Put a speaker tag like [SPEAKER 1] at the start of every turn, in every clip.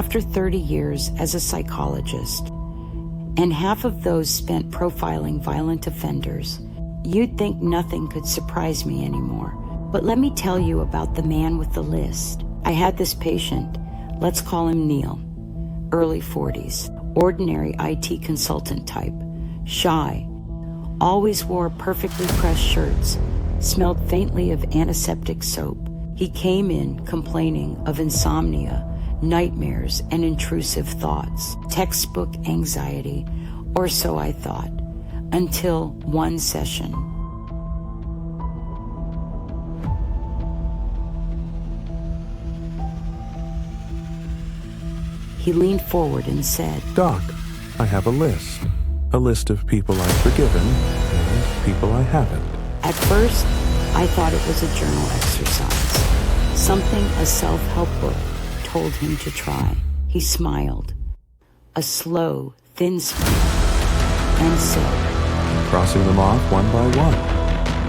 [SPEAKER 1] After 30 years as a psychologist, and half of those spent profiling violent offenders, you'd think nothing could surprise me anymore. But let me tell you about the man with the list. I had this patient, let's call him Neil, early 40s, ordinary IT consultant type, shy, always wore perfectly pressed shirts, smelled faintly of antiseptic soap. He came in complaining of insomnia, nightmares, and intrusive thoughts, textbook anxiety, or so I thought, until one session. He leaned forward and said,
[SPEAKER 2] "Doc, I have a list of people I've forgiven and people I haven't."
[SPEAKER 1] At first, I thought it was a journal exercise, something a self-help book told him to try. He smiled, a slow, thin smile, and said,
[SPEAKER 2] "Crossing them off one by one."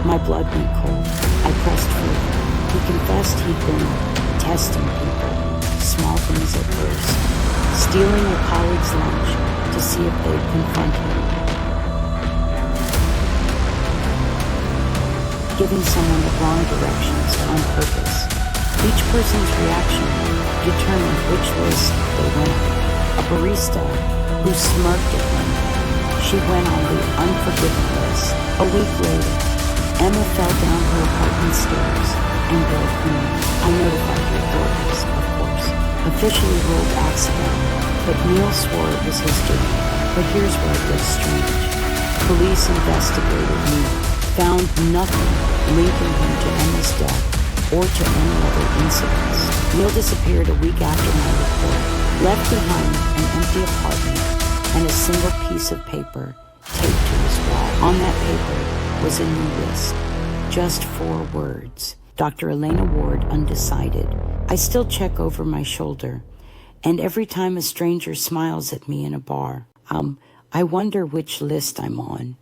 [SPEAKER 1] My blood went cold. I pressed further. He confessed he'd been testing people, small things at first, stealing a colleague's lunch to see if they'd confront him, giving someone the wrong directions on purpose. Each person's reaction determined which list they went on. A barista who smirked at him, she went on the unforgiven list. A week later, Emma fell down her apartment stairs and broke her neck. I notified the authorities, of course. Officially ruled accidental, but Neil swore it was his doing. But here's where it gets strange. Police investigated Neil, found nothing linking him to Emma's death or to any other incidents. Neil disappeared a week after my report, left behind an empty apartment and a single piece of paper taped to his wall. On that paper was a new list, just 4 words. Dr. Elena Ward, undecided. I still check over my shoulder, and every time a stranger smiles at me in a bar, I wonder which list I'm on.